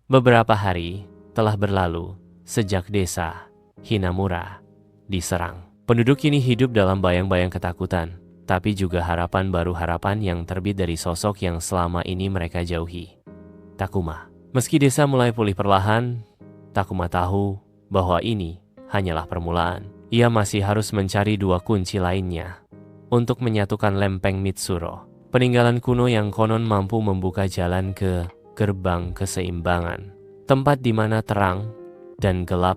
Beberapa hari telah berlalu sejak desa Hinamura diserang. Penduduk kini hidup dalam bayang-bayang ketakutan, tapi juga harapan baru, harapan yang terbit dari sosok yang selama ini mereka jauhi, Takuma. Meski desa mulai pulih perlahan, Takuma tahu bahwa ini hanyalah permulaan. Ia masih harus mencari dua kunci lainnya untuk menyatukan lempeng Mitsuro, peninggalan kuno yang konon mampu membuka jalan ke gerbang keseimbangan, tempat di mana terang dan gelap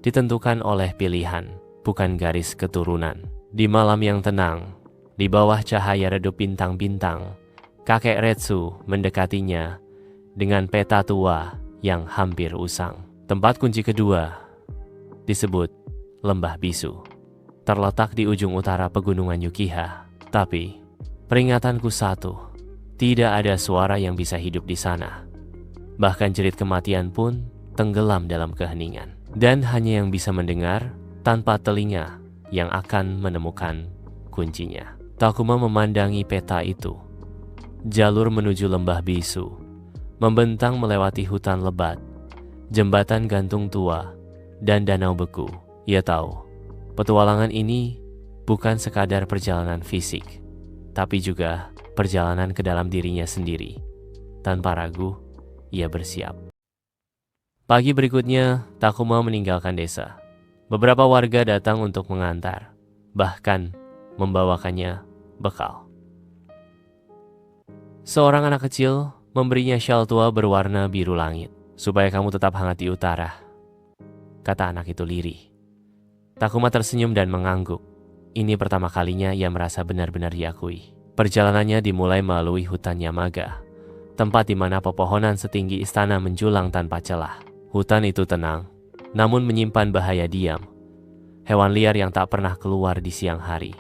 ditentukan oleh pilihan, bukan garis keturunan. Di malam yang tenang, di bawah cahaya redup bintang-bintang, kakek Retsu mendekatinya dengan peta tua yang hampir usang. Tempat kunci kedua disebut Lembah Bisu, terletak di ujung utara pegunungan Yukiha. Tapi peringatanku satu, tidak ada suara yang bisa hidup di sana. Bahkan jerit kematian pun tenggelam dalam keheningan. Dan hanya yang bisa mendengar tanpa telinga yang akan menemukan kuncinya. Takuma memandangi peta itu. Jalur menuju Lembah Bisu membentang melewati hutan lebat, jembatan gantung tua, dan danau beku. Ia tahu, petualangan ini bukan sekadar perjalanan fisik, tapi juga perjalanan ke dalam dirinya sendiri. Tanpa ragu, ia bersiap. Pagi berikutnya, Takuma meninggalkan desa. Beberapa warga datang untuk mengantar, bahkan membawakannya bekal. Seorang anak kecil memberinya syal tua berwarna biru langit, supaya kamu tetap hangat di utara, kata anak itu lirih. Takuma tersenyum dan mengangguk. Ini pertama kalinya ia merasa benar-benar diakui. Perjalanannya dimulai melalui hutan Yamaga, tempat di mana pepohonan setinggi istana menjulang tanpa celah. Hutan itu tenang, namun menyimpan bahaya diam. Hewan liar yang tak pernah keluar di siang hari,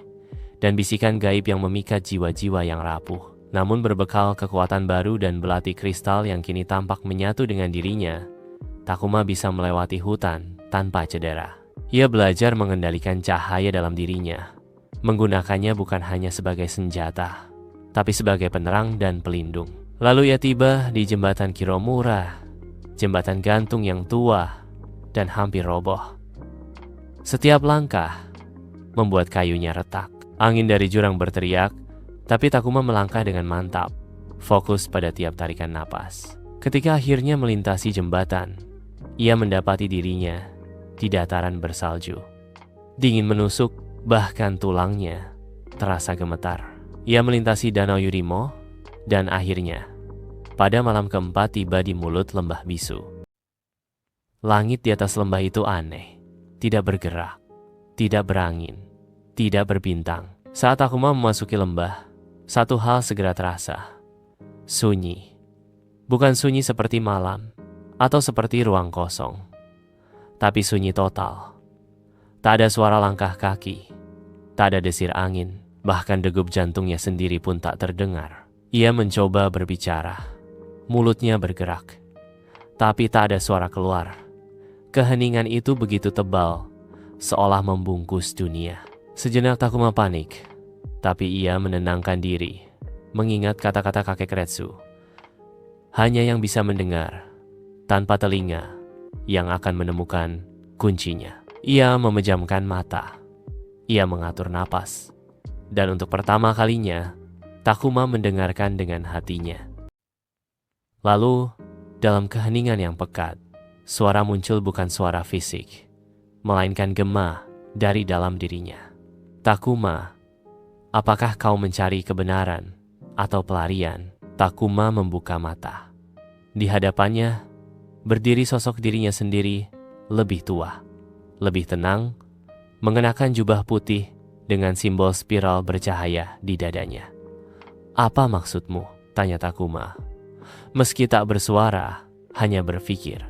dan bisikan gaib yang memikat jiwa-jiwa yang rapuh. Namun berbekal kekuatan baru dan belati kristal yang kini tampak menyatu dengan dirinya, Takuma bisa melewati hutan tanpa cedera. Ia belajar mengendalikan cahaya dalam dirinya, menggunakannya bukan hanya sebagai senjata, tapi sebagai penerang dan pelindung. Lalu ia tiba di jembatan Kiromura, jembatan gantung yang tua dan hampir roboh. Setiap langkah membuat kayunya retak. Angin dari jurang berteriak, tapi Takuma melangkah dengan mantap, fokus pada tiap tarikan napas. Ketika akhirnya melintasi jembatan, ia mendapati dirinya di dataran bersalju. Dingin menusuk, bahkan tulangnya terasa gemetar. Ia melintasi danau Yurimo, dan akhirnya, pada malam keempat tiba di mulut Lembah Bisu. Langit di atas lembah itu aneh, tidak bergerak, tidak berangin, tidak berbintang. Saat Takuma memasuki lembah, satu hal segera terasa. Sunyi. Bukan sunyi seperti malam, atau seperti ruang kosong, tapi sunyi total. Tak ada suara langkah kaki, tak ada desir angin, bahkan degup jantungnya sendiri pun tak terdengar. Ia mencoba berbicara, mulutnya bergerak, tapi tak ada suara keluar. Keheningan itu begitu tebal, seolah membungkus dunia. Sejenak Takuma panik, tapi ia menenangkan diri, mengingat kata-kata kakek Retsu. Hanya yang bisa mendengar, tanpa telinga, yang akan menemukan kuncinya. Ia memejamkan mata. Ia mengatur napas. Dan untuk pertama kalinya, Takuma mendengarkan dengan hatinya. Lalu, dalam keheningan yang pekat, suara muncul, bukan suara fisik, melainkan gema dari dalam dirinya. Takuma, apakah kau mencari kebenaran atau pelarian? Takuma membuka mata. Di hadapannya, berdiri sosok dirinya sendiri, lebih tua, lebih tenang, mengenakan jubah putih dengan simbol spiral bercahaya di dadanya. Apa maksudmu? Tanya Takuma. Meski tak bersuara, hanya berpikir.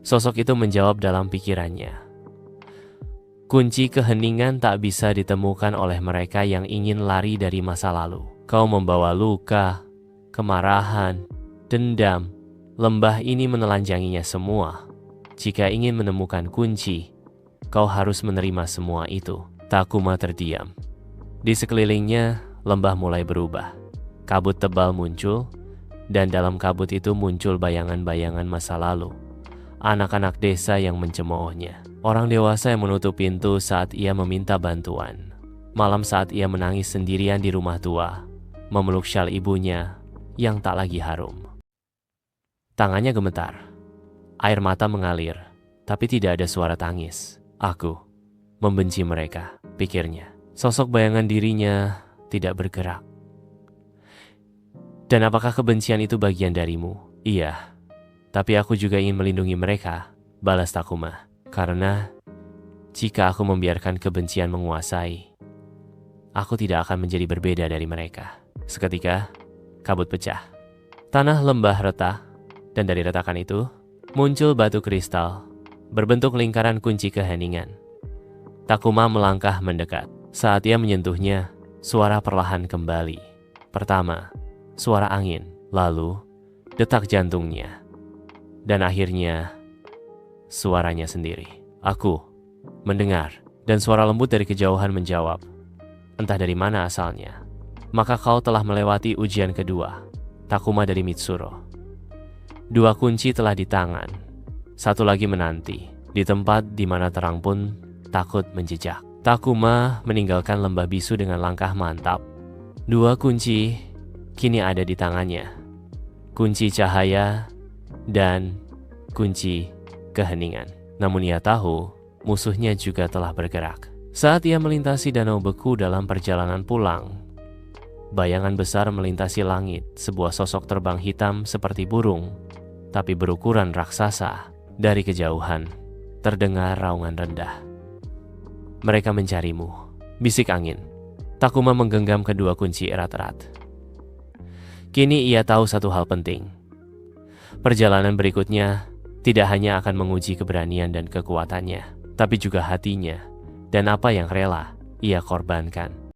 Sosok itu menjawab dalam pikirannya. Kunci keheningan tak bisa ditemukan oleh mereka yang ingin lari dari masa lalu. Kau membawa luka, kemarahan, dendam. Lembah ini menelanjanginya semua. Jika ingin menemukan kunci, kau harus menerima semua itu. Takuma terdiam. Di sekelilingnya, lembah mulai berubah. Kabut tebal muncul, Dan dalam kabut itu muncul bayangan-bayangan masa lalu. Anak-anak desa yang mencemoohnya. Orang dewasa yang menutup pintu saat ia meminta bantuan. Malam saat ia menangis sendirian di rumah tua, memeluk syal ibunya yang tak lagi harum. Tangannya gemetar. Air mata mengalir, tapi tidak ada suara tangis. Aku membenci mereka, pikirnya. Sosok bayangan dirinya tidak bergerak. Dan apakah kebencian itu bagian darimu? Iya, tapi aku juga ingin melindungi mereka, balas Takuma. Karena jika aku membiarkan kebencian menguasai, aku tidak akan menjadi berbeda dari mereka. Seketika, kabut pecah. Tanah lembah retak, dan dari retakan itu, muncul batu kristal, berbentuk lingkaran kunci keheningan. Takuma melangkah mendekat. Saat ia menyentuhnya, suara perlahan kembali. Pertama, suara angin, lalu detak jantungnya. Dan akhirnya, suaranya sendiri. Aku mendengar, dan suara lembut dari kejauhan menjawab, entah dari mana asalnya. Maka kau telah melewati ujian kedua. Takuma dari Mitsuru. 2 kunci telah di tangan. 1 lagi menanti, di tempat di mana terang pun takut menjejak. Takuma meninggalkan lembah bisu dengan langkah mantap. 2 kunci kini ada di tangannya. Kunci cahaya dan kunci keheningan. Namun ia tahu musuhnya juga telah bergerak. Saat ia melintasi danau beku dalam perjalanan pulang, bayangan besar melintasi langit. Sebuah sosok terbang hitam seperti burung, tapi berukuran raksasa. Dari kejauhan terdengar raungan rendah. Mereka mencarimu, bisik angin. Takuma menggenggam kedua kunci erat-erat. Kini ia tahu satu hal penting. Perjalanan berikutnya tidak hanya akan menguji keberanian dan kekuatannya, tapi juga hatinya dan apa yang rela ia korbankan.